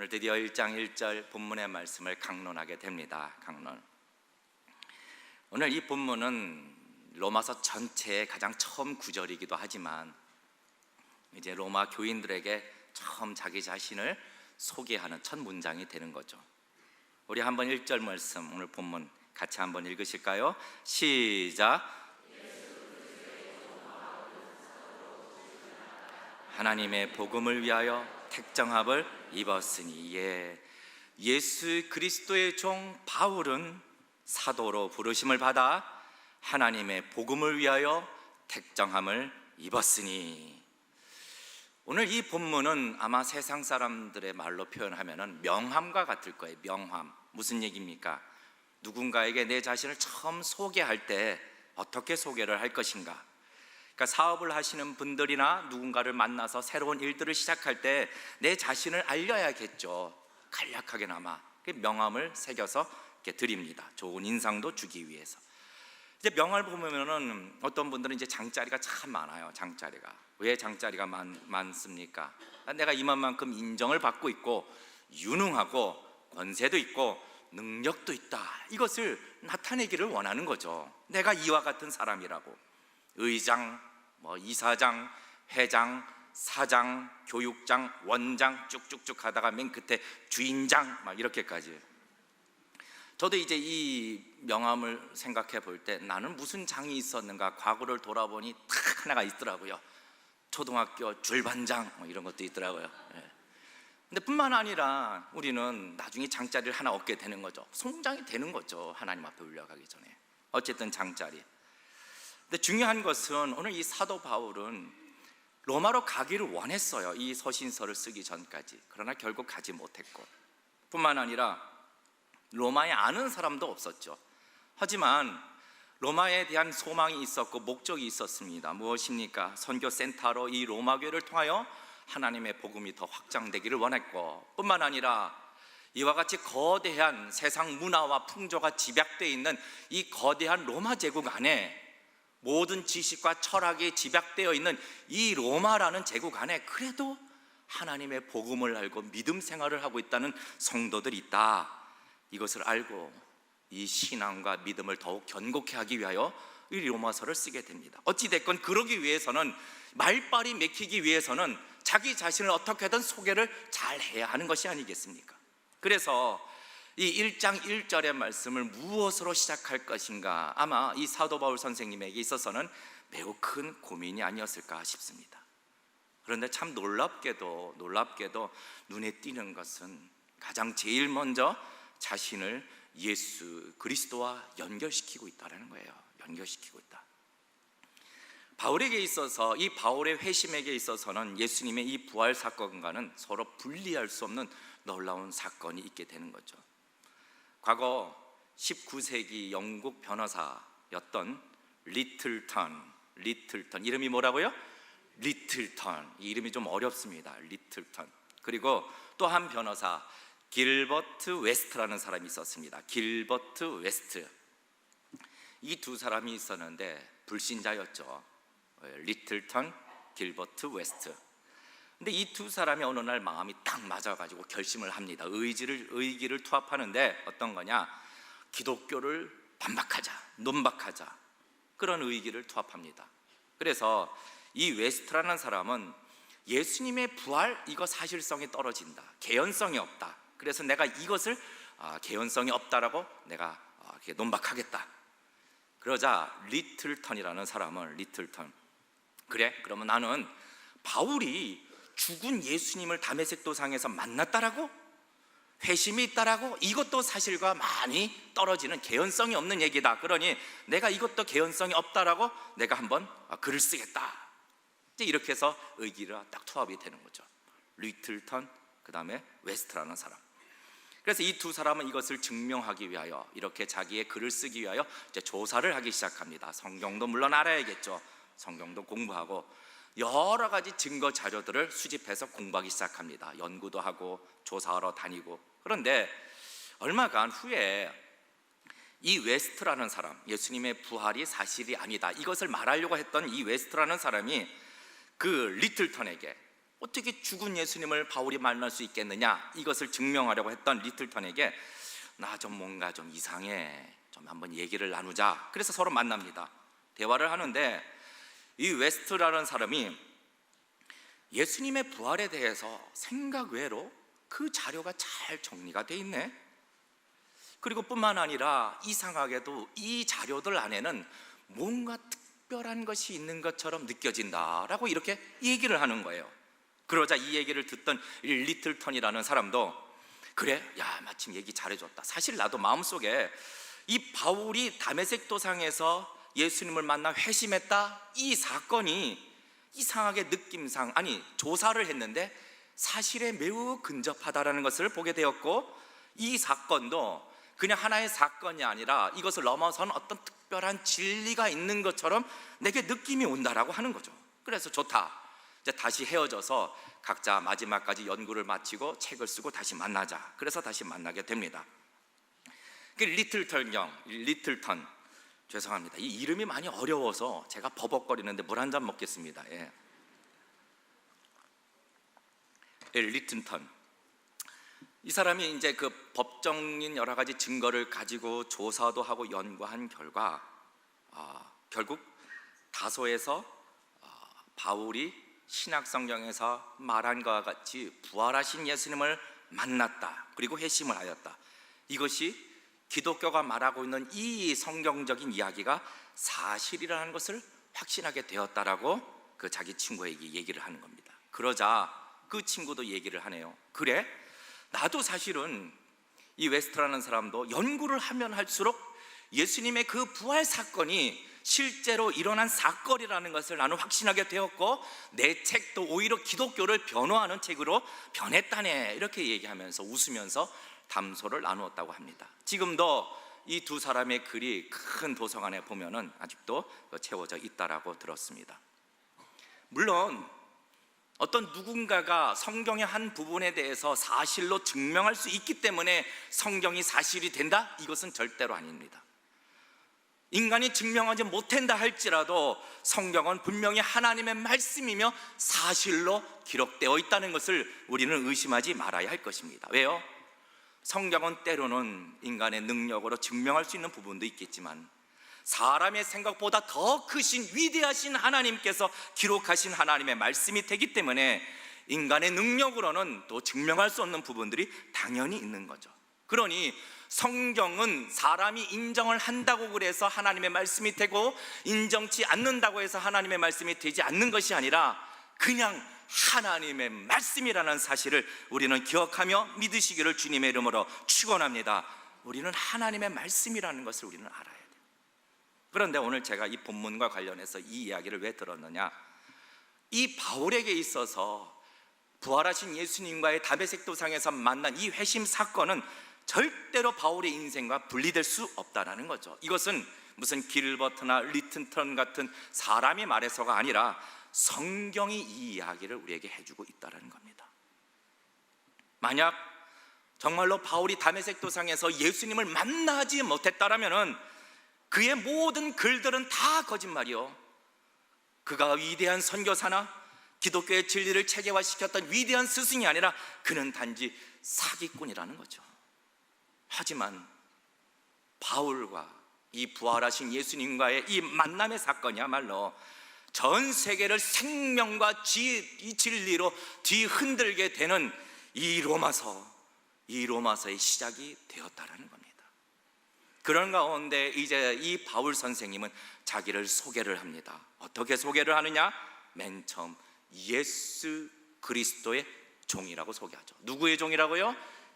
오늘 드디어 1장 1절 본문의 말씀을 강론하게 됩니다. 강론. 오늘 이 본문은 로마서 전체의 가장 처음 구절이기도 하지만 이제 로마 교인들에게 처음 자기 자신을 소개하는 첫 문장이 되는 거죠. 우리 한번 1절 말씀, 오늘 본문 같이 한번 읽으실까요? 시작. 하나님의 복음을 위하여 택정함을 입었으니. 예수 그리스도의 종 바울은 사도로 부르심을 받아 하나님의 복음을 위하여 택정함을 입었으니. 오늘 이 본문은 아마 세상 사람들의 말로 표현하면 명함과 같을 거예요. 명함. 무슨 얘기입니까? 누군가에게 내 자신을 처음 소개할 때 어떻게 소개를 할 것인가. 그러니까 사업을 하시는 분들이나 누군가를 만나서 새로운 일들을 시작할 때 내 자신을 알려야겠죠. 간략하게나마 명함을 새겨서 이렇게 드립니다. 좋은 인상도 주기 위해서. 이제 명함을 보면은 어떤 분들은 이제 장자리가 참 많아요. 장자리가. 왜 장자리가 많습니까? 내가 이만큼 인정을 받고 있고 유능하고 권세도 있고 능력도 있다, 이것을 나타내기를 원하는 거죠. 내가 이와 같은 사람이라고. 의장, 이사장, 회장, 사장, 교육장, 원장 쭉쭉쭉 하다가 맨 끝에 주인장 막 이렇게까지. 저도 이제 이 명함을 생각해 볼 때 나는 무슨 장이 있었는가 과거를 돌아보니 딱 하나가 있더라고요. 초등학교 줄반장 이런 것도 있더라고요. 근데 뿐만 아니라 우리는 나중에 장자리를 하나 얻게 되는 거죠. 송장이 되는 거죠. 하나님 앞에 올라가기 전에. 어쨌든 장자리. 근데 중요한 것은 오늘 이 사도 바울은 로마로 가기를 원했어요. 이 서신서를 쓰기 전까지. 그러나 결국 가지 못했고, 뿐만 아니라 로마에 아는 사람도 없었죠. 하지만 로마에 대한 소망이 있었고 목적이 있었습니다. 무엇입니까? 선교센터로 이 로마 교회를 통하여 하나님의 복음이 더 확장되기를 원했고, 뿐만 아니라 이와 같이 거대한 세상 문화와 풍조가 집약되어 있는 이 거대한 로마 제국 안에, 모든 지식과 철학이 집약되어 있는 이 로마라는 제국 안에 그래도 하나님의 복음을 알고 믿음 생활을 하고 있다는 성도들이 있다. 이것을 알고 이 신앙과 믿음을 더욱 견고케 하기 위하여 이 로마서를 쓰게 됩니다. 어찌됐건 그러기 위해서는, 말빨이 맥히기 위해서는 자기 자신을 어떻게든 소개를 잘 해야 하는 것이 아니겠습니까? 그래서 이 1장 1절의 말씀을 무엇으로 시작할 것인가, 아마 이 사도 바울 선생님에게 있어서는 매우 큰 고민이 아니었을까 싶습니다. 그런데 참 놀랍게도 눈에 띄는 것은 가장 제일 먼저 자신을 예수 그리스도와 연결시키고 있다는 거예요. 연결시키고 있다. 바울에게 있어서, 이 바울의 회심에게 있어서는 예수님의 이 부활 사건과는 서로 분리할 수 없는 놀라운 사건이 있게 되는 거죠. 과거 19세기 영국 변호사였던 리틀턴, 이름이 뭐라고요? 리틀턴. 이 이름이 좀 어렵습니다. 리틀턴. 그리고 또 한 변호사, 길버트 웨스트라는 사람이 있었습니다. 길버트 웨스트. 이 두 사람이 있었는데 불신자였죠. 리틀턴, 길버트 웨스트. 근데 이 두 사람이 어느 날 마음이 딱 맞아가지고 결심을 합니다. 의기를 투합하는데 어떤 거냐? 기독교를 반박하자, 논박하자, 그런 의기를 투합합니다. 그래서 이 웨스트라는 사람은 예수님의 부활, 이거 사실성이 떨어진다, 개연성이 없다. 그래서 내가 이것을 개연성이 없다라고 내가 이렇게 논박하겠다. 그러자 리틀턴이라는 사람은, 그래, 그러면 나는 바울이 죽은 예수님을 다메섹 도상에서 만났다라고, 회심이 있다라고, 이것도 사실과 많이 떨어지는 개연성이 없는 얘기다. 그러니 내가 이것도 개연성이 없다라고 내가 한번 글을 쓰겠다. 이제 이렇게 해서 의기가 딱 투합이 되는 거죠. 리틀턴, 그 다음에 웨스트라는 사람. 그래서 이 두 사람은 이것을 증명하기 위하여 이렇게 자기의 글을 쓰기 위하여 이제 조사를 하기 시작합니다. 성경도 물론 알아야겠죠. 성경도 공부하고 여러 가지 증거 자료들을 수집해서 공부하기 시작합니다. 연구도 하고 조사하러 다니고. 그런데 얼마간 후에 이 웨스트라는 사람, 예수님의 부활이 사실이 아니다, 이것을 말하려고 했던 이 웨스트라는 사람이 그 리틀턴에게 어떻게 죽은 예수님을 바울이 만날 수 있겠느냐, 이것을 증명하려고 했던 리틀턴에게 나 좀 뭔가 좀 이상해, 좀 한번 얘기를 나누자. 그래서 서로 만납니다. 대화를 하는데 이 웨스트라는 사람이 예수님의 부활에 대해서 생각 외로 그 자료가 잘 정리가 돼 있네. 그리고 뿐만 아니라 이상하게도 이 자료들 안에는 뭔가 특별한 것이 있는 것처럼 느껴진다라고 이렇게 얘기를 하는 거예요. 그러자 이 얘기를 듣던 리틀턴이라는 사람도 그래, 야, 마침 얘기 잘해줬다. 사실 나도 마음속에 이 바울이 다메섹 도상에서 예수님을 만나 회심했다, 이 사건이 이상하게 느낌상, 아니 조사를 했는데 사실에 매우 근접하다라는 것을 보게 되었고, 이 사건도 그냥 하나의 사건이 아니라 이것을 넘어선 어떤 특별한 진리가 있는 것처럼 내게 느낌이 온다라고 하는 거죠. 그래서 좋다, 이제 다시 헤어져서 각자 마지막까지 연구를 마치고 책을 쓰고 다시 만나자. 그래서 다시 만나게 됩니다. 리틀턴, 죄송합니다, 이 이름이 많이 어려워서 제가 버벅거리는데 물 한 잔 먹겠습니다. 리틀턴, 이 사람이 이제 그 법정인 여러 가지 증거를 가지고 조사도 하고 연구한 결과 결국 다소에서 바울이 신약성경에서 말한 것과 같이 부활하신 예수님을 만났다, 그리고 회심을 하였다, 이것이 기독교가 말하고 있는 이 성경적인 이야기가 사실이라는 것을 확신하게 되었다라고 그 자기 친구에게 얘기를 하는 겁니다. 그러자 그 친구도 얘기를 하네요. 그래, 나도 사실은 이 웨스트라는 사람도 연구를 하면 할수록 예수님의 그 부활 사건이 실제로 일어난 사건이라는 것을 나는 확신하게 되었고, 내 책도 오히려 기독교를 변호하는 책으로 변했다네, 이렇게 얘기하면서 웃으면서 담소를 나누었다고 합니다. 지금도 이 두 사람의 글이 큰 도서관에 보면은 아직도 채워져 있다라고 들었습니다. 물론 어떤 누군가가 성경의 한 부분에 대해서 사실로 증명할 수 있기 때문에 성경이 사실이 된다? 이것은 절대로 아닙니다. 인간이 증명하지 못한다 할지라도 성경은 분명히 하나님의 말씀이며 사실로 기록되어 있다는 것을 우리는 의심하지 말아야 할 것입니다. 왜요? 성경은 때로는 인간의 능력으로 증명할 수 있는 부분도 있겠지만 사람의 생각보다 더 크신 위대하신 하나님께서 기록하신 하나님의 말씀이 되기 때문에 인간의 능력으로는 또 증명할 수 없는 부분들이 당연히 있는 거죠. 그러니 성경은 사람이 인정을 한다고 그래서 하나님의 말씀이 되고, 인정치 않는다고 해서 하나님의 말씀이 되지 않는 것이 아니라 그냥 하나님의 말씀이라는 사실을 우리는 기억하며 믿으시기를 주님의 이름으로 축원합니다. 우리는 하나님의 말씀이라는 것을 우리는 알아야 돼요. 그런데 오늘 제가 이 본문과 관련해서 이 이야기를 왜 들었느냐, 이 바울에게 있어서 부활하신 예수님과의 다메섹 도상에서 만난 이 회심 사건은 절대로 바울의 인생과 분리될 수 없다라는 거죠. 이것은 무슨 길버트나 리틀턴 같은 사람이 말해서가 아니라 성경이 이 이야기를 우리에게 해주고 있다는 겁니다. 만약 정말로 바울이 다메섹 도상에서 예수님을 만나지 못했다라면 그의 모든 글들은 다 거짓말이요, 그가 위대한 선교사나 기독교의 진리를 체계화시켰던 위대한 스승이 아니라 그는 단지 사기꾼이라는 거죠. 하지만 바울과 이 부활하신 예수님과의 이 만남의 사건이야말로 전 세계를 생명과 이 진리로 뒤흔들게 되는 이 로마서의 시작이 되었다라는 겁니다. 그런 가운데 이제 이 바울 선생님은 자기를 소개를 합니다. 어떻게 소개를 하느냐? 맨 처음 예수 그리스도의 종이라고 소개하죠. 누구의 종이라고요?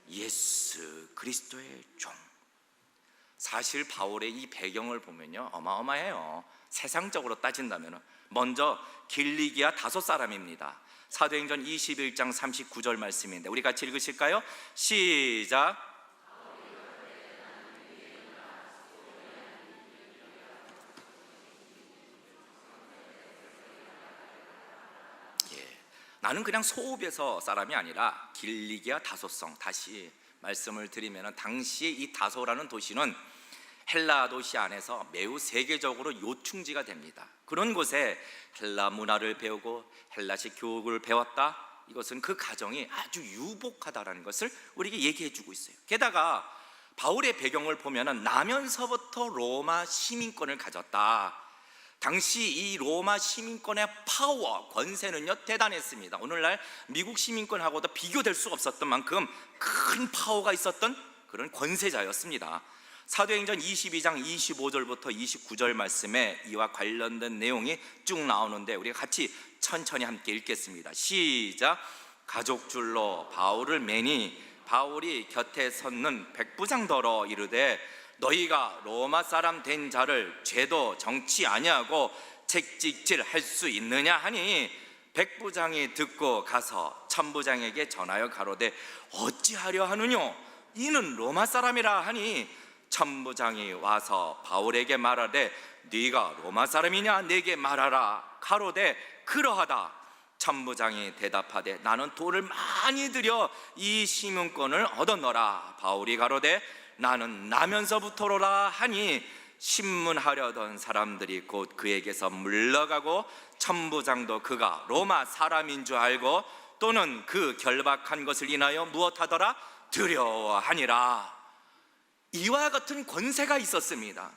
예수 그리스도의 종. 사실 바울의 이 배경을 보면요, 어마어마해요. 세상적으로 따진다면 먼저 길리기아 다소 사람입니다. 사도행전 21장 39절 말씀인데 우리 같이 읽으실까요? 시작. 나는 그냥 소읍에서 사람이 아니라 길리기아 다소성. 다시 말씀을 드리면 당시에 이 다소라는 도시는 헬라 도시 안에서 매우 세계적으로 요충지가 됩니다. 그런 곳에 헬라 문화를 배우고 헬라식 교육을 배웠다, 이것은 그 가정이 아주 유복하다라는 것을 우리에게 얘기해 주고 있어요. 게다가 바울의 배경을 보면 나면서부터 로마 시민권을 가졌다. 당시 이 로마 시민권의 파워, 권세는요 대단했습니다. 오늘날 미국 시민권하고도 비교될 수 없었던 만큼 큰 파워가 있었던 그런 권세자였습니다. 사도행전 22장 25절부터 29절 말씀에 이와 관련된 내용이 쭉 나오는데 우리가 같이 천천히 함께 읽겠습니다. 시작. 가족줄로 바울을 매니 바울이 곁에 섰는 백부장더러 이르되 너희가 로마 사람 된 자를 죄도 정치 아니하고 책찍질 할 수 있느냐 하니 백부장이 듣고 가서 천부장에게 전하여 가로되 어찌하려 하느뇨 이는 로마 사람이라 하니 천부장이 와서 바울에게 말하되 네가 로마 사람이냐 내게 말하라 가로되 그러하다. 천부장이 대답하되 나는 돈을 많이 들여 이 시민권을 얻었노라. 바울이 가로되 나는 나면서부터로라 하니 신문하려던 사람들이 곧 그에게서 물러가고 천부장도 그가 로마 사람인 줄 알고 또는 그 결박한 것을 인하여 무엇하더라 두려워하니라. 이와 같은 권세가 있었습니다.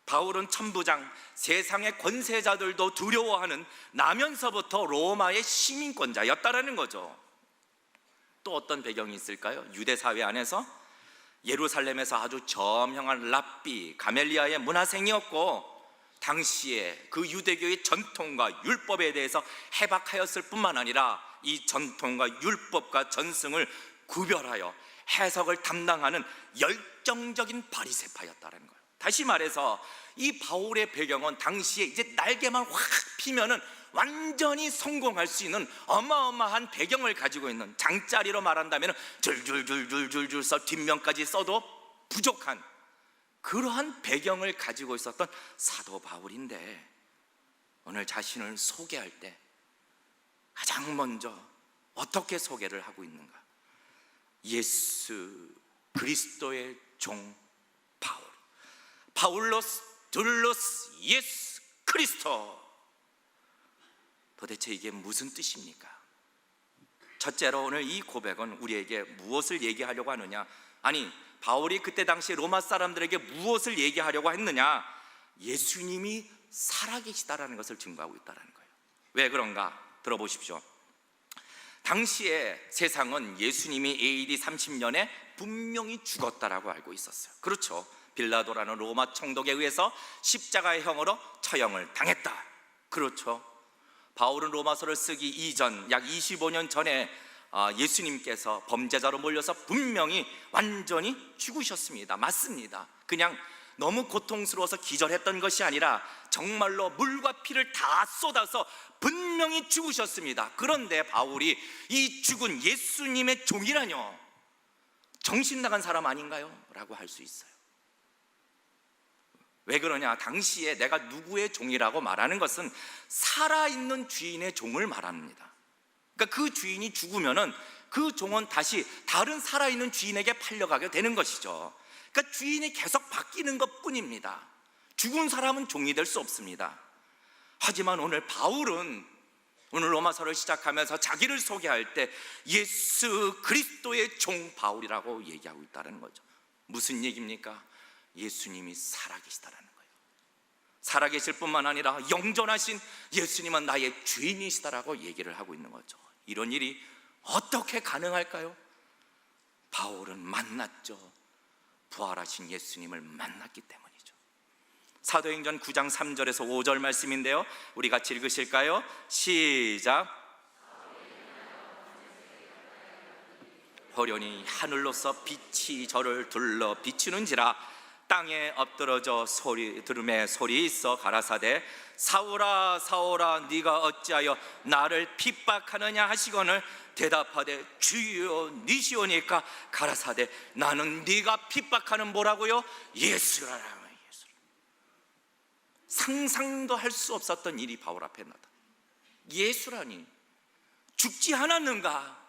바울은 천부장, 세상의 권세자들도 두려워하는 나면서부터 로마의 시민권자였다라는 거죠. 또 어떤 배경이 있을까요? 유대 사회 안에서 예루살렘에서 아주 저명한 랍비 가멜리아의 문화생이었고 당시에 그 유대교의 전통과 율법에 대해서 해박하였을 뿐만 아니라 이 전통과 율법과 전승을 구별하여 해석을 담당하는 열정적인 바리새파였다는 거예요. 다시 말해서 이 바울의 배경은 당시에 이제 날개만 확 피면은 완전히 성공할 수 있는 어마어마한 배경을 가지고 있는, 장짜리로 말한다면 줄줄줄줄줄줄 써 뒷면까지 써도 부족한 그러한 배경을 가지고 있었던 사도 바울인데 오늘 자신을 소개할 때 가장 먼저 어떻게 소개를 하고 있는가? 예수 그리스도의 종 바울, 파울로스 둘로스 예수 그리스도. 도대체 이게 무슨 뜻입니까? 첫째로 오늘 이 고백은 우리에게 무엇을 얘기하려고 하느냐? 아니, 바울이 그때 당시 로마 사람들에게 무엇을 얘기하려고 했느냐? 예수님이 살아계시다라는 것을 증거하고 있다는 거예요. 왜 그런가? 들어보십시오. 당시에 세상은 예수님이 AD 30년에 분명히 죽었다라고 알고 있었어요. 그렇죠. 빌라도라는 로마 총독에 의해서 십자가의 형으로 처형을 당했다. 그렇죠. 바울은 로마서를 쓰기 이전 약 25년 전에 예수님께서 범죄자로 몰려서 분명히 완전히 죽으셨습니다. 맞습니다. 그냥 너무 고통스러워서 기절했던 것이 아니라 정말로 물과 피를 다 쏟아서 분명히 죽으셨습니다. 그런데 바울이 이 죽은 예수님의 종이라뇨, 정신 나간 사람 아닌가요? 라고 할 수 있어요. 왜 그러냐? 당시에 내가 누구의 종이라고 말하는 것은 살아있는 주인의 종을 말합니다. 그러니까 그 주인이 죽으면은 그 종은 다시 다른 살아있는 주인에게 팔려가게 되는 것이죠. 그러니까 주인이 계속 바뀌는 것 뿐입니다. 죽은 사람은 종이 될 수 없습니다. 하지만 오늘 바울은 오늘 로마서를 시작하면서 자기를 소개할 때 예수 그리스도의 종 바울이라고 얘기하고 있다는 거죠. 무슨 얘기입니까? 예수님이 살아계시다라는 거예요. 살아계실 뿐만 아니라 영존하신 예수님은 나의 주인이시다라고 얘기를 하고 있는 거죠. 이런 일이 어떻게 가능할까요? 바울은 만났죠. 부활하신 예수님을 만났기 때문이죠. 사도행전 9장 3절에서 5절 말씀인데요, 우리 같이 읽으실까요? 시작. 호련히 하늘로서 빛이 저를 둘러 비추는지라 땅에 엎드러져 들음에 소리 있어 가라사대 사울아 사울아 네가 어찌하여 나를 핍박하느냐 하시거늘 대답하되 주여 니시오니까 가라사대 나는 네가 핍박하는 뭐라고요? 예수라라. 예수. 상상도 할 수 없었던 일이 바울 앞에 나타. 예수라니, 죽지 않았는가?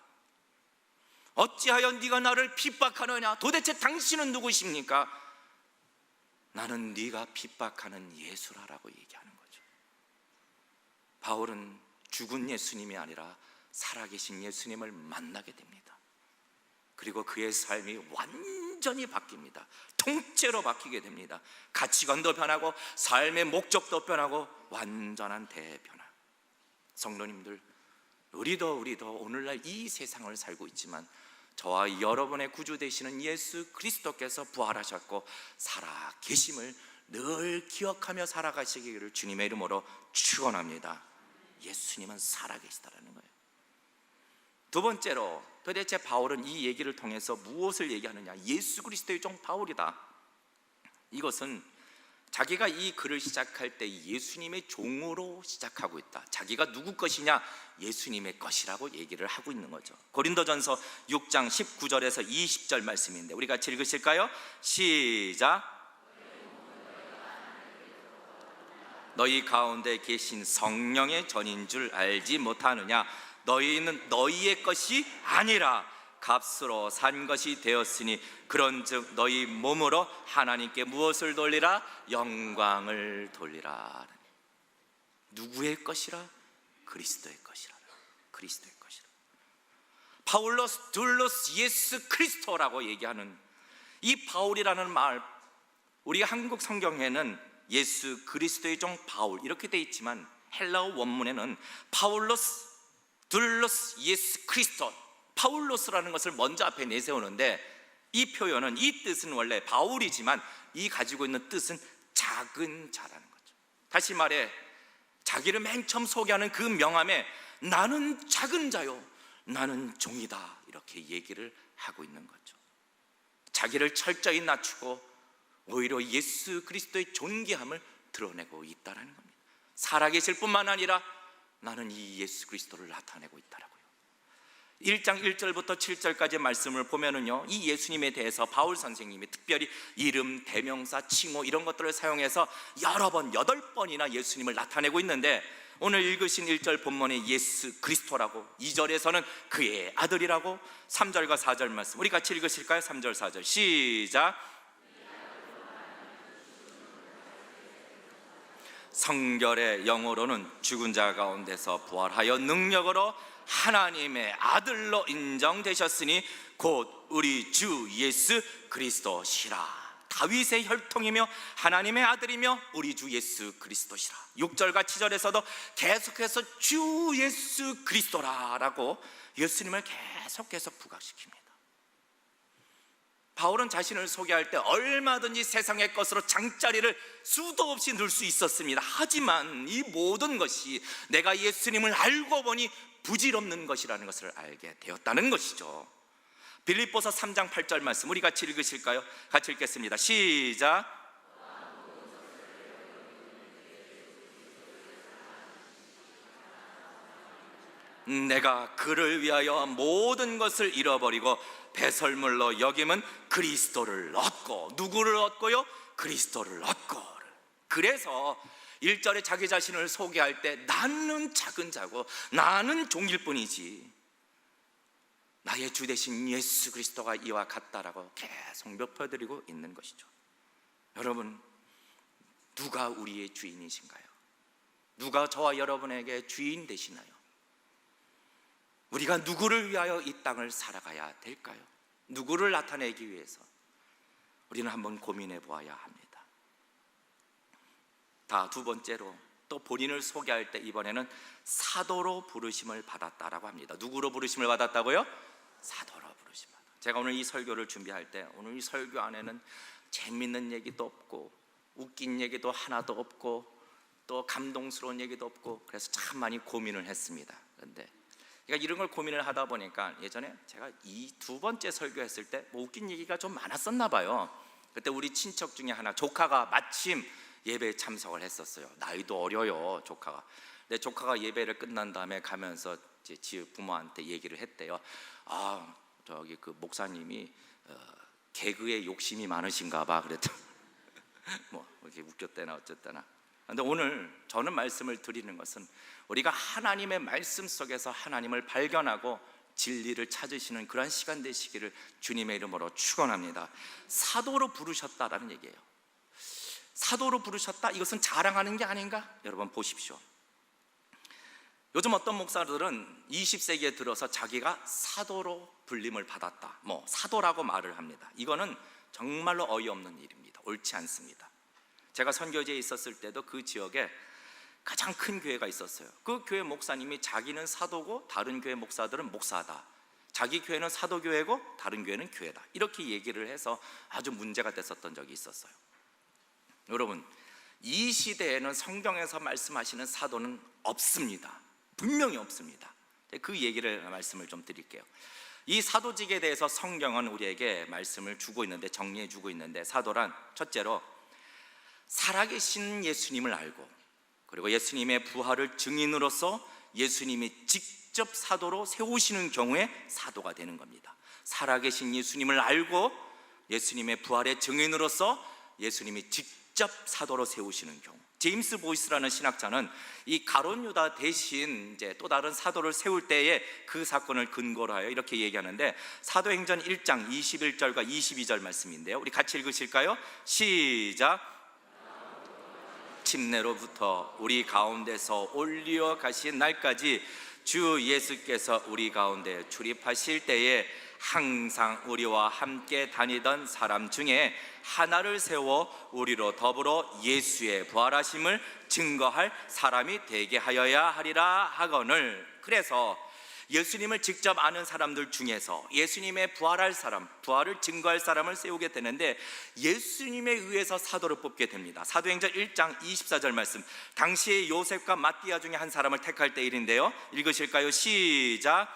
어찌하여 네가 나를 핍박하느냐? 도대체 당신은 누구십니까? 나는 네가 핍박하는 예수라라고 얘기하는 거죠. 바울은 죽은 예수님이 아니라 살아계신 예수님을 만나게 됩니다. 그리고 그의 삶이 완전히 바뀝니다. 통째로 바뀌게 됩니다. 가치관도 변하고 삶의 목적도 변하고 완전한 대변화. 성도님들, 우리도 오늘날 이 세상을 살고 있지만 저와 여러분의 구주 되시는 예수 그리스도께서 부활하셨고 살아계심을 늘 기억하며 살아가시기를 주님의 이름으로 축원합니다. 예수님은 살아계시다라는 거예요. 두 번째로, 도대체 바울은 이 얘기를 통해서 무엇을 얘기하느냐? 예수 그리스도의 종 바울이다. 이것은 자기가 이 글을 시작할 때 예수님의 종으로 시작하고 있다. 자기가 누구 것이냐? 예수님의 것이라고 얘기를 하고 있는 거죠. 고린도전서 6장 19절에서 20절 말씀인데 우리 같이 읽으실까요? 시작. 너희 가운데 계신 성령의 전인 줄 알지 못하느냐? 너희는 너희의 것이 아니라 값으로 산 것이 되었으니 그런즉 너희 몸으로 하나님께 무엇을 돌리라? 영광을 돌리라. 누구의 것이라? 그리스도의 것이라. 그리스도의 것이라. 파울로스 둘로스 예수 그리스도라고 얘기하는 이 바울이라는 말, 우리 한국 성경에는 예수 그리스도의 종 바울 이렇게 돼 있지만 헬라어 원문에는 파울로스 둘로스 예수 그리스도, 파울로스라는 것을 먼저 앞에 내세우는데 이 표현은, 이 뜻은 원래 바울이지만 이 가지고 있는 뜻은 작은 자라는 거죠. 다시 말해 자기를 맨 처음 소개하는 그 명함에 나는 작은 자요, 나는 종이다, 이렇게 얘기를 하고 있는 거죠. 자기를 철저히 낮추고 오히려 예수 그리스도의 존귀함을 드러내고 있다는 겁니다. 살아계실 뿐만 아니라 나는 이 예수 그리스도를 나타내고 있다라고요. 1장 1절부터 7절까지 말씀을 보면은요, 이 예수님에 대해서 바울 선생님이 특별히 이름, 대명사, 칭호 이런 것들을 사용해서 여러 번, 8번이나 예수님을 나타내고 있는데 오늘 읽으신 1절 본문에 예수 그리스도라고, 2절에서는 그의 아들이라고, 3절과 4절 말씀 우리 같이 읽으실까요? 3절 4절 시작. 성결의 영어로는 죽은 자 가운데서 부활하여 능력으로 하나님의 아들로 인정되셨으니 곧 우리 주 예수 그리스도시라. 다윗의 혈통이며 하나님의 아들이며 우리 주 예수 그리스도시라. 6절과 7절에서도 계속해서 주 예수 그리스도라라고 예수님을 계속해서 부각시킵니다. 바울은 자신을 소개할 때 얼마든지 세상의 것으로 장자리를 수도 없이 넣을 수 있었습니다. 하지만 이 모든 것이 내가 예수님을 알고 보니 부질없는 것이라는 것을 알게 되었다는 것이죠. 빌립보서 3장 8절 말씀 우리 같이 읽으실까요? 같이 읽겠습니다. 시작. 내가 그를 위하여 모든 것을 잃어버리고 배설물로 여김은 그리스도를 얻고, 누구를 얻고요? 그리스도를 얻고. 그래서 1절에 자기 자신을 소개할 때 나는 작은 자고 나는 종일 뿐이지 나의 주 되신 예수 그리스도가 이와 같다라고 계속 묘표드리고 있는 것이죠. 여러분, 누가 우리의 주인이신가요? 누가 저와 여러분에게 주인 되시나요? 우리가 누구를 위하여 이 땅을 살아가야 될까요? 누구를 나타내기 위해서? 우리는 한번 고민해 보아야 합니다. 두 번째로 또 본인을 소개할 때 이번에는 사도로 부르심을 받았다라고 합니다. 누구로 부르심을 받았다고요? 사도로 부르심을 받았다. 제가 오늘 이 설교를 준비할 때 오늘 이 설교 안에는 재밌는 얘기도 없고 웃긴 얘기도 하나도 없고 또 감동스러운 얘기도 없고 그래서 참 많이 고민을 했습니다. 그런데 그러니까 이런 걸 고민을 하다 보니까 예전에 제가 이 두 번째 설교했을 때 뭐 웃긴 얘기가 좀 많았었나 봐요. 그때 우리 친척 중에 하나, 조카가 마침 예배에 참석을 했었어요. 나이도 어려요, 조카가. 근데 조카가 예배를 끝난 다음에 가면서 제 지 부모한테 얘기를 했대요. 저기 그 목사님이 개그에 욕심이 많으신가 봐. 그랬더니 뭐 이렇게 웃겼대나 어쨌대나. 그런데 오늘 저는 말씀을 드리는 것은 우리가 하나님의 말씀 속에서 하나님을 발견하고 진리를 찾으시는 그런 시간 되시기를 주님의 이름으로 축원합니다. 사도로 부르셨다라는 얘기예요. 사도로 부르셨다? 이것은 자랑하는 게 아닌가? 여러분 보십시오. 요즘 어떤 목사들은 20세기에 들어서 자기가 사도로 불림을 받았다, 사도라고 말을 합니다. 이거는 정말로 어이없는 일입니다. 옳지 않습니다. 제가 선교지에 있었을 때도 그 지역에 가장 큰 교회가 있었어요. 그 교회 목사님이 자기는 사도고 다른 교회 목사들은 목사다, 자기 교회는 사도교회고 다른 교회는 교회다, 이렇게 얘기를 해서 아주 문제가 됐었던 적이 있었어요. 여러분, 이 시대에는 성경에서 말씀하시는 사도는 없습니다. 분명히 없습니다. 그 얘기를 말씀을 좀 드릴게요. 이 사도직에 대해서 성경은 우리에게 말씀을 주고 있는데, 정리해 주고 있는데, 사도란 첫째로 살아계신 예수님을 알고, 그리고 예수님의 부활을 증인으로서 예수님이 직접 사도로 세우시는 경우에 사도가 되는 겁니다. 살아계신 예수님을 알고 예수님의 부활의 증인으로서 예수님이 직접 사도로 세우시는 경우. 제임스 보이스라는 신학자는 이 가룟 유다 대신 이제 또 다른 사도를 세울 때에 그 사건을 근거로 하여 이렇게 얘기하는데, 사도행전 1장 21절과 22절 말씀인데요, 우리 같이 읽으실까요? 시작. 침례로부터 우리 가운데서 올리어 가신 날까지 주 예수께서 우리 가운데 출입하실 때에 항상 우리와 함께 다니던 사람 중에 하나를 세워 우리로 더불어 예수의 부활하심을 증거할 사람이 되게 하여야 하리라 하거늘. 그래서 예수님을 직접 아는 사람들 중에서 예수님의 부활할 사람, 부활을 증거할 사람을 세우게 되는데, 예수님에 의해서 사도를 뽑게 됩니다. 사도행전 1장 24절 말씀, 당시에 요셉과 마띠아 중에 한 사람을 택할 때 일인데요, 읽으실까요? 시작.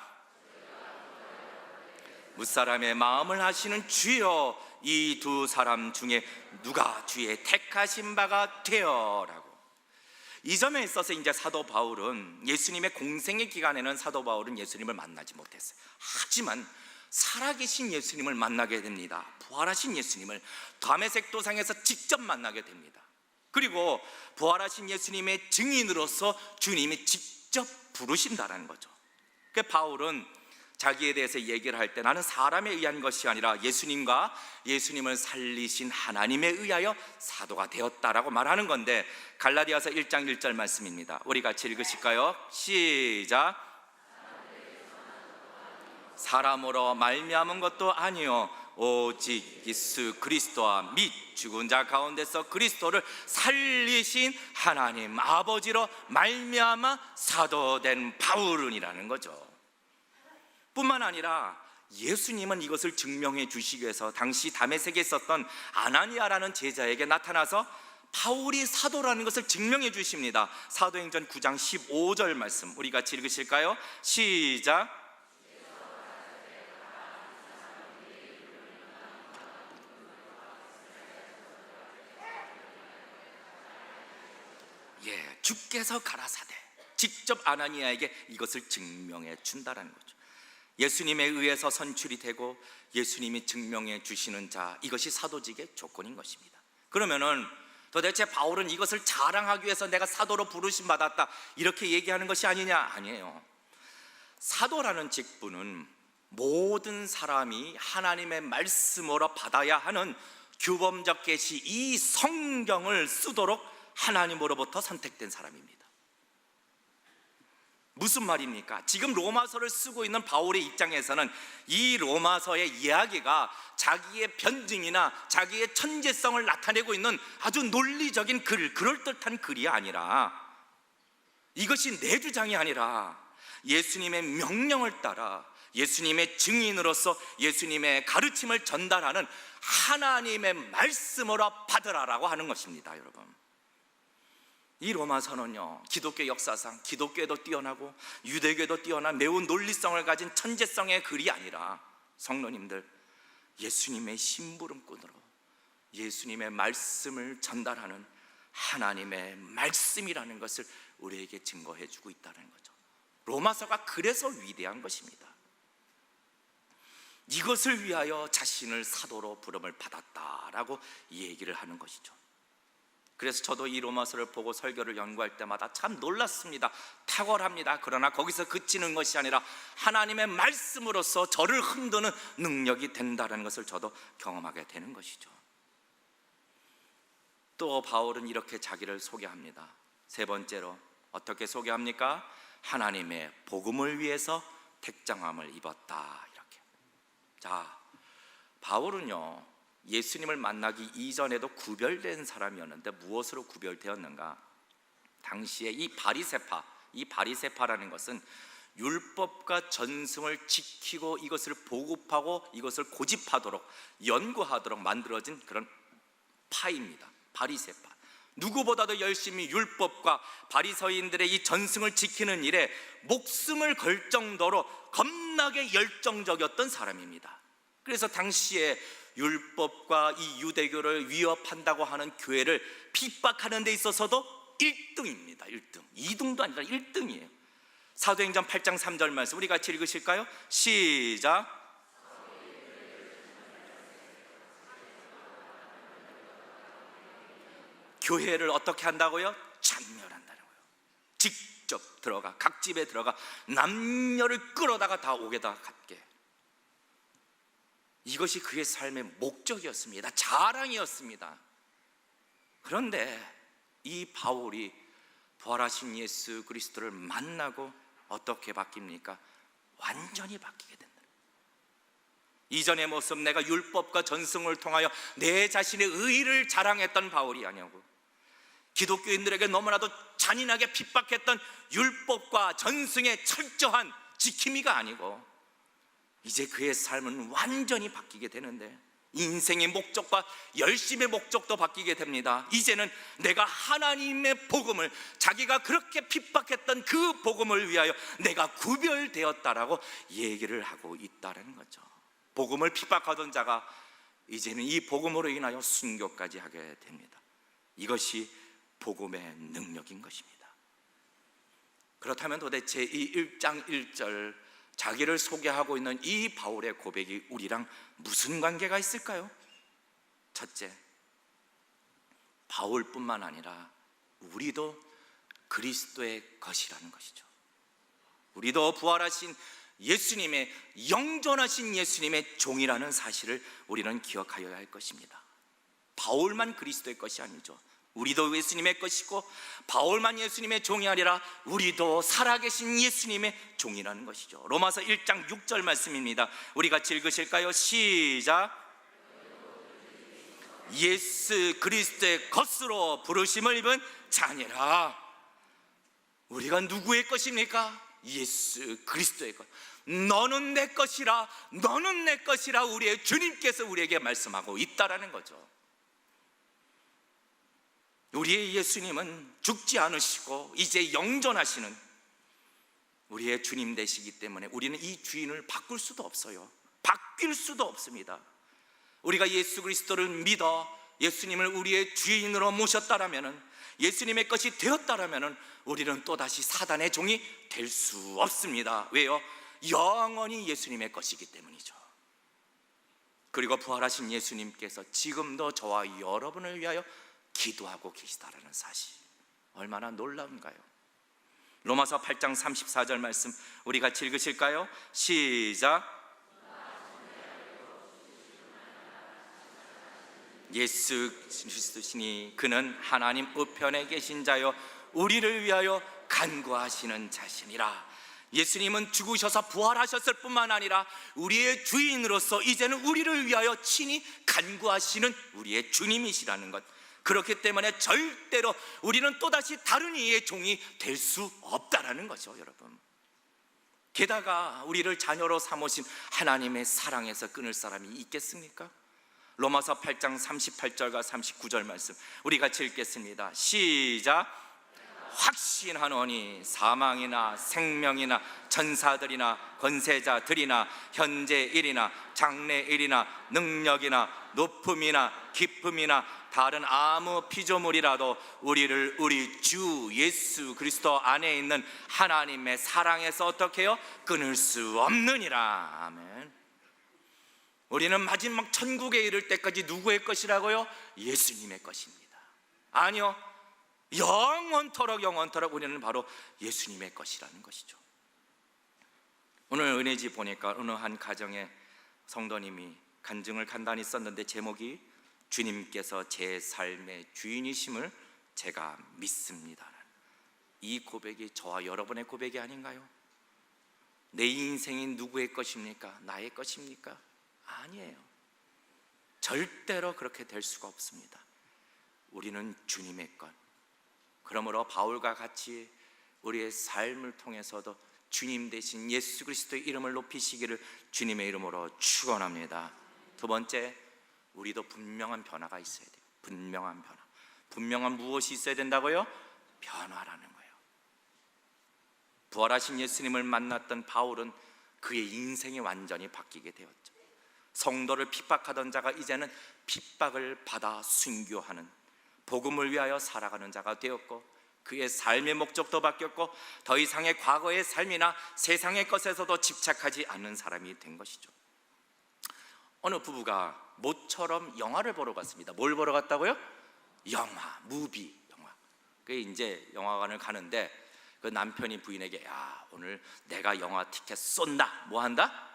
무사람의 마음을 하시는 주여, 이 두 사람 중에 누가 주의 택하신 바가 되어라고. 이 점에 있어서 이제 사도 바울은, 예수님의 공생의 기간에는 사도 바울은 예수님을 만나지 못했어요. 하지만 살아계신 예수님을 만나게 됩니다. 부활하신 예수님을 다메섹 도상에서 직접 만나게 됩니다. 그리고 부활하신 예수님의 증인으로서 주님이 직접 부르신다는 거죠. 그 바울은 자기에 대해서 얘기를 할 때, 나는 사람에 의한 것이 아니라 예수님과 예수님을 살리신 하나님에 의하여 사도가 되었다라고 말하는 건데, 갈라디아서 1장 1절 말씀입니다. 우리 같이 읽으실까요? 시작. 사람으로 말미암은 것도 아니요 오직 예수 그리스도와 및 죽은 자 가운데서 그리스도를 살리신 하나님 아버지로 말미암아 사도된 바울은이라는 거죠. 뿐만 아니라 예수님은 이것을 증명해 주시기 위해서 당시 다메섹에 있었던 아나니아라는 제자에게 나타나서 바울이 사도라는 것을 증명해 주십니다. 사도행전 9장 15절 말씀, 우리 같이 읽으실까요? 시작. 주께서 가라사대 직접 아나니아에게 이것을 증명해 준다라는 거죠. 예수님에 의해서 선출이 되고 예수님이 증명해 주시는 자, 이것이 사도직의 조건인 것입니다. 그러면은 도대체 바울은 이것을 자랑하기 위해서 내가 사도로 부르심 받았다 이렇게 얘기하는 것이 아니냐? 아니에요. 사도라는 직분은 모든 사람이 하나님의 말씀으로 받아야 하는 규범적 계시, 이 성경을 쓰도록 하나님으로부터 선택된 사람입니다. 무슨 말입니까? 지금 로마서를 쓰고 있는 바울의 입장에서는 이 로마서의 이야기가 자기의 변증이나 자기의 천재성을 나타내고 있는 아주 논리적인 글, 그럴듯한 글이 아니라, 이것이 내 주장이 아니라 예수님의 명령을 따라 예수님의 증인으로서 예수님의 가르침을 전달하는 하나님의 말씀으로 받으라라고 하는 것입니다. 여러분, 이 로마서는요, 기독교 역사상 기독교에도 뛰어나고 유대교에도 뛰어난 매우 논리성을 가진 천재성의 글이 아니라, 성도님들, 예수님의 심부름꾼으로 예수님의 말씀을 전달하는 하나님의 말씀이라는 것을 우리에게 증거해 주고 있다는 거죠. 로마서가 그래서 위대한 것입니다. 이것을 위하여 자신을 사도로 부름을 받았다라고 얘기를 하는 것이죠. 그래서 저도 이 로마서를 보고 설교를 연구할 때마다 참 놀랐습니다. 탁월합니다. 그러나 거기서 그치는 것이 아니라 하나님의 말씀으로서 저를 흔드는 능력이 된다는 것을 저도 경험하게 되는 것이죠. 또 바울은 이렇게 자기를 소개합니다. 세 번째로 어떻게 소개합니까? 하나님의 복음을 위해서 택정함을 입었다. 이렇게. 자, 바울은요, 예수님을 만나기 이전에도 구별된 사람이었는데 무엇으로 구별되었는가? 당시에 이 바리새파라는 것은 율법과 전승을 지키고 이것을 보급하고 이것을 고집하도록 연구하도록 만들어진 그런 파입니다. 바리새파. 누구보다도 열심히 율법과 바리새인들의 이 전승을 지키는 일에 목숨을 걸 정도로 겁나게 열정적이었던 사람입니다. 그래서 당시에 율법과 이 유대교를 위협한다고 하는 교회를 핍박하는 데 있어서도 1등입니다. 1등. 2등도 아니라 1등이에요. 사도행전 8장 3절 말씀 우리 같이 읽으실까요? 시작. 교회를 어떻게 한다고요? 찬멸한다는 거예요. 직접 들어가, 각 집에 들어가 남녀를 끌어다가 다 옥에다 갚게. 이것이 그의 삶의 목적이었습니다. 자랑이었습니다. 그런데 이 바울이 부활하신 예수 그리스도를 만나고 어떻게 바뀝니까? 완전히 바뀌게 된다. 이전의 모습, 내가 율법과 전승을 통하여 내 자신의 의의를 자랑했던 바울이 아니고, 기독교인들에게 너무나도 잔인하게 핍박했던 율법과 전승의 철저한 지킴이가 아니고, 이제 그의 삶은 완전히 바뀌게 되는데, 인생의 목적과 열심의 목적도 바뀌게 됩니다. 이제는 내가 하나님의 복음을, 자기가 그렇게 핍박했던 그 복음을 위하여 내가 구별되었다라고 얘기를 하고 있다는 거죠. 복음을 핍박하던 자가 이제는 이 복음으로 인하여 순교까지 하게 됩니다. 이것이 복음의 능력인 것입니다. 그렇다면 도대체 이 1장 1절 자기를 소개하고 있는 이 바울의 고백이 우리랑 무슨 관계가 있을까요? 첫째, 바울뿐만 아니라 우리도 그리스도의 것이라는 것이죠. 우리도 부활하신 예수님의, 영존하신 예수님의 종이라는 사실을 우리는 기억하여야 할 것입니다. 바울만 그리스도의 것이 아니죠. 우리도 예수님의 것이고, 바울만 예수님의 종이 아니라 우리도 살아계신 예수님의 종이라는 것이죠. 로마서 1장 6절 말씀입니다. 우리 같이 읽으실까요? 시작. 예수 그리스도의 것으로 부르심을 입은 자녀라. 우리가 누구의 것입니까? 예수 그리스도의 것. 너는 내 것이라, 너는 내 것이라 우리의 주님께서 우리에게 말씀하고 있다라는 거죠. 우리의 예수님은 죽지 않으시고 이제 영존하시는 우리의 주님 되시기 때문에 우리는 이 주인을 바꿀 수도 없어요. 바뀔 수도 없습니다. 우리가 예수 그리스도를 믿어 예수님을 우리의 주인으로 모셨다라면, 예수님의 것이 되었다라면 우리는 또다시 사단의 종이 될 수 없습니다. 왜요? 영원히 예수님의 것이기 때문이죠. 그리고 부활하신 예수님께서 지금도 저와 여러분을 위하여 기도하고 계시다라는 사실, 얼마나 놀라운가요? 로마서 8장 34절 말씀 우리 같이 읽으실까요? 시작. 예수 그리스도시니 그는 하나님 우편에 계신 자요 우리를 위하여 간구하시는 자신이라. 예수님은 죽으셔서 부활하셨을 뿐만 아니라 우리의 주인으로서 이제는 우리를 위하여 친히 간구하시는 우리의 주님이시라는 것. 그렇기 때문에 절대로 우리는 또다시 다른 이의 종이 될 수 없다라는 거죠, 여러분. 게다가 우리를 자녀로 삼으신 하나님의 사랑에서 끊을 사람이 있겠습니까? 로마서 8장 38절과 39절 말씀 우리 같이 읽겠습니다. 시작. 확신하노니 사망이나 생명이나 천사들이나 권세자들이나 현재 일이나 장래 일이나 능력이나 높음이나 깊음이나 다른 아무 피조물이라도 우리를 우리 주 예수 그리스도 안에 있는 하나님의 사랑에서 어떻게 해요? 끊을 수 없느니라. 아멘. 우리는 마지막 천국에 이를 때까지 누구의 것이라고요? 예수님의 것입니다. 아니요, 영원토록 우리는 바로 예수님의 것이라는 것이죠. 오늘 은혜지 보니까 어느 한 가정의 성도님이 간증을 간단히 썼는데 제목이 주님께서 제 삶의 주인이심을 제가 믿습니다. 이 고백이 저와 여러분의 고백이 아닌가요? 내 인생이 누구의 것입니까? 나의 것입니까? 아니에요. 절대로 그렇게 될 수가 없습니다. 우리는 주님의 것. 그러므로 바울과 같이 우리의 삶을 통해서도 주님 대신 예수 그리스도의 이름을 높이시기를 주님의 이름으로 축원합니다. 두 번째, 우리도 분명한 변화가 있어야 돼요. 분명한 변화. 분명한 무엇이 있어야 된다고요? 변화라는 거예요. 부활하신 예수님을 만났던 바울은 그의 인생이 완전히 바뀌게 되었죠. 성도를 핍박하던 자가 이제는 핍박을 받아 순교하는, 복음을 위하여 살아가는 자가 되었고, 그의 삶의 목적도 바뀌었고, 더 이상의 과거의 삶이나 세상의 것에서도 집착하지 않는 사람이 된 것이죠. 어느 부부가 모처럼 영화를 보러 갔습니다. 뭘 보러 갔다고요? 영화, 무비 영화. 그게 이제 영화관을 가는데 그 남편이 부인에게, 야, 오늘 내가 영화 티켓 쏜다. 뭐 한다?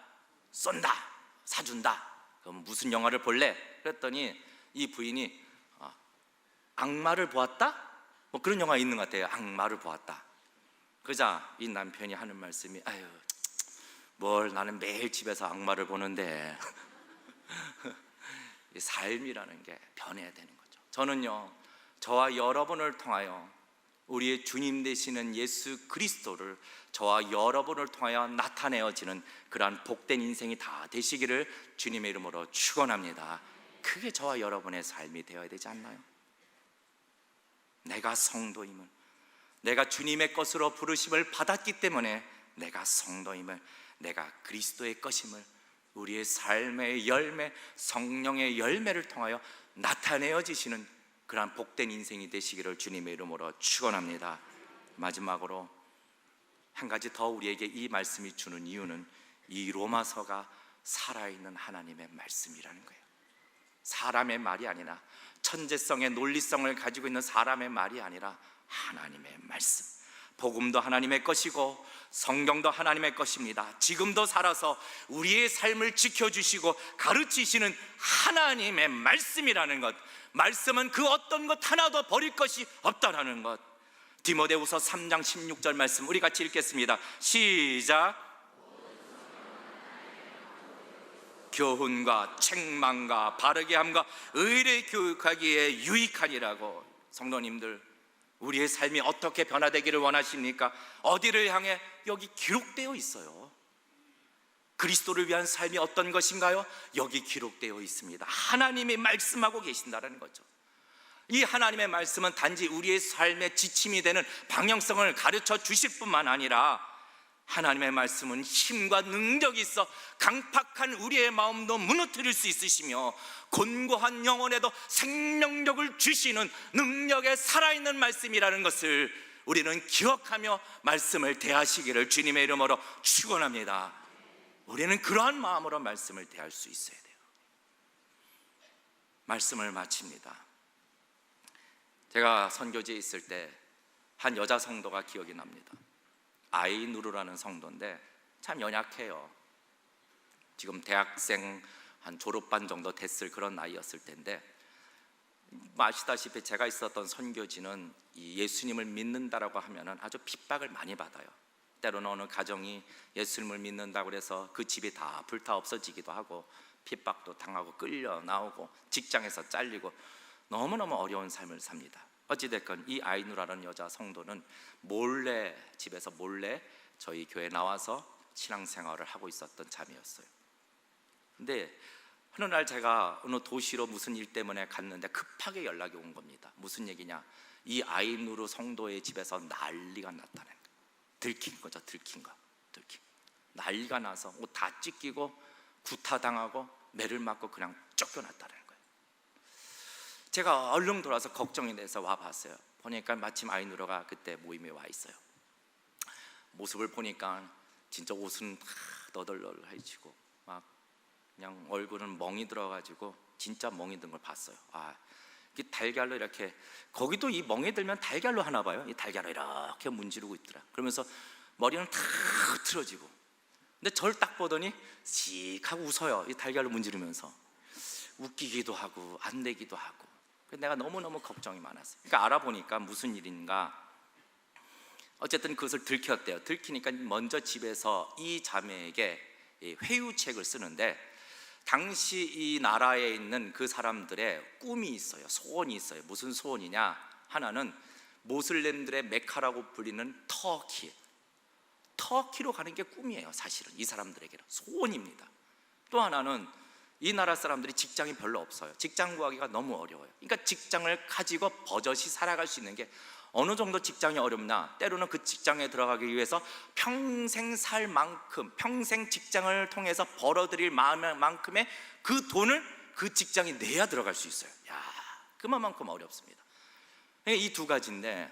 쏜다. 사준다. 그럼 무슨 영화를 볼래? 그랬더니 이 부인이 악마를 보았다? 뭐 그런 영화 있는 것 같아요. 악마를 보았다. 그러자 이 남편이 하는 말씀이, 아유, 뭘, 나는 매일 집에서 악마를 보는데. 삶이라는 게 변해야 되는 거죠. 저는요, 저와 여러분을 통하여 우리의 주님 되시는 예수 그리스도를 저와 여러분을 통하여 나타내어지는 그러한 복된 인생이 다 되시기를 주님의 이름으로 축원합니다. 그게 저와 여러분의 삶이 되어야 되지 않나요? 내가 성도임을, 내가 주님의 것으로 부르심을 받았기 때문에 내가 성도임을, 내가 그리스도의 것임을 우리의 삶의 열매, 성령의 열매를 통하여 나타내어지시는 그러한 복된 인생이 되시기를 주님의 이름으로 축원합니다. 마지막으로 한 가지 더 우리에게 이 말씀이 주는 이유는 이 로마서가 살아있는 하나님의 말씀이라는 거예요. 사람의 말이 아니라, 천재성의 논리성을 가지고 있는 사람의 말이 아니라 하나님의 말씀. 복음도 하나님의 것이고 성경도 하나님의 것입니다. 지금도 살아서 우리의 삶을 지켜주시고 가르치시는 하나님의 말씀이라는 것, 말씀은 그 어떤 것 하나도 버릴 것이 없다라는 것. 디모데후서 3장 16절 말씀 우리 같이 읽겠습니다. 시작. 교훈과 책망과 바르게 함과 의를 교육하기에 유익하니라고. 성도님들, 우리의 삶이 어떻게 변화되기를 원하십니까? 어디를 향해? 여기 기록되어 있어요. 그리스도를 위한 삶이 어떤 것인가요? 여기 기록되어 있습니다. 하나님이 말씀하고 계신다는 거죠. 이 하나님의 말씀은 단지 우리의 삶의 지침이 되는 방향성을 가르쳐 주실 뿐만 아니라, 하나님의 말씀은 힘과 능력이 있어 강팍한 우리의 마음도 무너뜨릴 수 있으시며 곤고한 영혼에도 생명력을 주시는 능력의 살아있는 말씀이라는 것을 우리는 기억하며 말씀을 대하시기를 주님의 이름으로 축원합니다. 우리는 그러한 마음으로 말씀을 대할 수 있어야 돼요. 말씀을 마칩니다. 제가 선교지에 있을 때 한 여자 성도가 기억이 납니다. 아이누르라는 성도인데 참 연약해요. 지금 대학생 한 졸업반 정도 됐을 그런 나이였을 텐데, 아시다시피 제가 있었던 선교지는 이 예수님을 믿는다라고 하면은 아주 핍박을 많이 받아요. 때로는 어느 가정이 예수님을 믿는다고 해서 그 집이 다 불타 없어지기도 하고, 핍박도 당하고 끌려 나오고 직장에서 잘리고 너무너무 어려운 삶을 삽니다. 어찌됐건 이 아이누라는 여자 성도는 몰래, 집에서 몰래 저희 교회에 나와서 신앙생활을 하고 있었던 자매였어요. 근데 어느 날 제가 어느 도시로 무슨 일 때문에 갔는데 급하게 연락이 온 겁니다. 무슨 얘기냐? 이 아이누르 성도의 집에서 난리가 났다는 거예요. 들킨 거죠. 들킨 거. 난리가 나서 옷 다 찢기고 구타당하고 매를 맞고 그냥 쫓겨났다는 거예요. 제가 얼른 돌아서 걱정이 돼서 와봤어요. 보니까 마침 아이누르가 그때 모임에 와 있어요. 모습을 보니까 진짜 옷은 다 너덜너덜해지고 막 그냥 얼굴은 멍이 들어가지고 진짜 멍이 든 걸 봤어요. 이게 달걀로 이렇게, 거기도 이 멍이 들면 달걀로 하나 봐요. 이 달걀로 이렇게 문지르고 있더라. 그러면서 머리는 다 틀어지고, 근데 저를 딱 보더니 씩 하고 웃어요. 이 달걀로 문지르면서 웃기기도 하고 안 되기도 하고. 내가 너무너무 걱정이 많았어요. 그러니까 알아보니까 무슨 일인가, 어쨌든 그것을 들켰대요. 들키니까 먼저 집에서 이 자매에게 회유책을 쓰는데, 당시 이 나라에 있는 그 사람들의 꿈이 있어요. 소원이 있어요. 무슨 소원이냐? 하나는 모슬렘들의 메카라고 불리는 터키로 가는 게 꿈이에요. 사실은 이 사람들에게는 소원입니다. 또 하나는 이 나라 사람들이 직장이 별로 없어요. 직장 구하기가 너무 어려워요. 그러니까 직장을 가지고 버젓이 살아갈 수 있는 게, 어느 정도 직장이 어렵나, 때로는 그 직장에 들어가기 위해서 평생 살 만큼, 평생 직장을 통해서 벌어들일 만큼의 그 돈을 그 직장이 내야 들어갈 수 있어요. 그만큼 어렵습니다. 이 두 가지인데,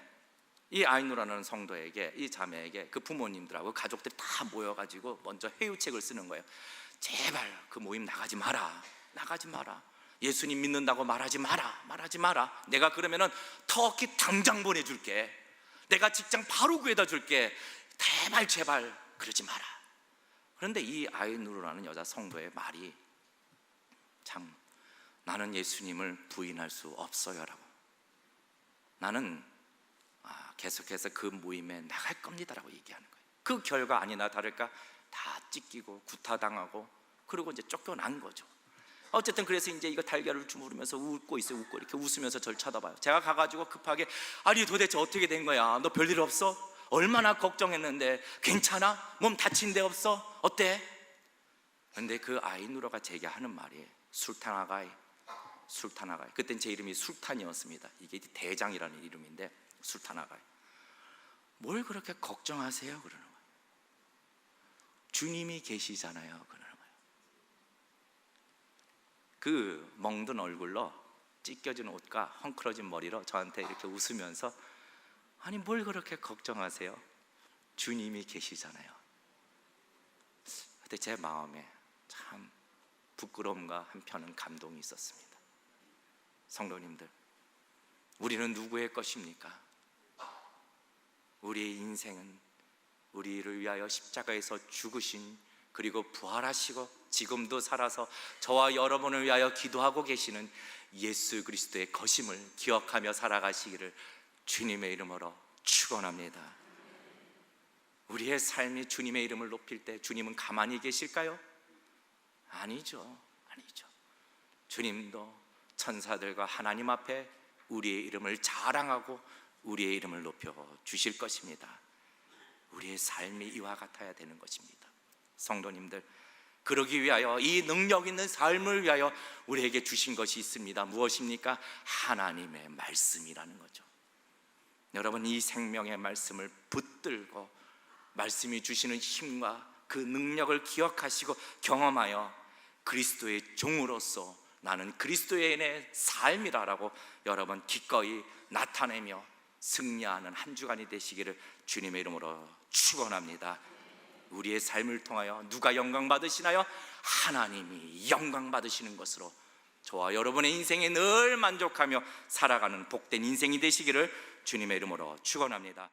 이 아이누라는 성도에게, 이 자매에게 그 부모님들하고 가족들이 다 모여가지고 먼저 회유책을 쓰는 거예요. 제발 그 모임 나가지 마라. 예수님 믿는다고 말하지 마라. 내가 그러면은 터키 당장 보내줄게. 내가 직장 바로 구해다 줄게. 제발 그러지 마라. 그런데 이 아이누르라는 여자 성도의 말이 참, 나는 예수님을 부인할 수 없어요 라고. 나는 계속해서 그 모임에 나갈 겁니다라고 얘기하는 거예요. 그 결과 아니나 다를까 다 찢기고 구타당하고, 그리고 이제 쫓겨난 거죠. 어쨌든 그래서 이제 이거 달걀을 주무르면서 웃고 있어요. 웃고 이렇게 웃으면서 저를 쳐다봐요. 제가 가가지고 급하게, 아니 도대체 어떻게 된 거야? 너 별일 없어? 얼마나 걱정했는데. 괜찮아? 몸 다친 데 없어? 어때? 근데 그 아이누라가 제게 하는 말이 술탄아가이. 그땐 제 이름이 술탄이었습니다. 이게 대장이라는 이름인데, 술탄아가이. 뭘 그렇게 걱정하세요? 그러는 거예요. 주님이 계시잖아요. 그러는 거예요. 그 멍든 얼굴로, 찢겨진 옷과 헝클어진 머리로 저한테 이렇게 웃으면서, 아니 뭘 그렇게 걱정하세요? 주님이 계시잖아요. 그때 제 마음에 참 부끄러움과 한편은 감동이 있었습니다. 성도님들, 우리는 누구의 것입니까? 우리의 인생은 우리를 위하여 십자가에서 죽으신, 그리고 부활하시고 지금도 살아서 저와 여러분을 위하여 기도하고 계시는 예수 그리스도의 것임을 기억하며 살아가시기를 주님의 이름으로 축원합니다. 우리의 삶이 주님의 이름을 높일 때 주님은 가만히 계실까요? 아니죠. 주님도 천사들과 하나님 앞에 우리의 이름을 자랑하고 우리의 이름을 높여 주실 것입니다. 우리의 삶이 이와 같아야 되는 것입니다. 성도님들, 그러기 위하여, 이 능력 있는 삶을 위하여 우리에게 주신 것이 있습니다. 무엇입니까? 하나님의 말씀이라는 거죠. 여러분, 이 생명의 말씀을 붙들고 말씀이 주시는 힘과 그 능력을 기억하시고 경험하여 그리스도의 종으로서 나는 그리스도인의 삶이라고 여러분 기꺼이 나타내며 승리하는 한 주간이 되시기를 주님의 이름으로 축원합니다. 우리의 삶을 통하여 누가 영광 받으시나요? 하나님이 영광 받으시는 것으로 저와 여러분의 인생에 늘 만족하며 살아가는 복된 인생이 되시기를 주님의 이름으로 축원합니다.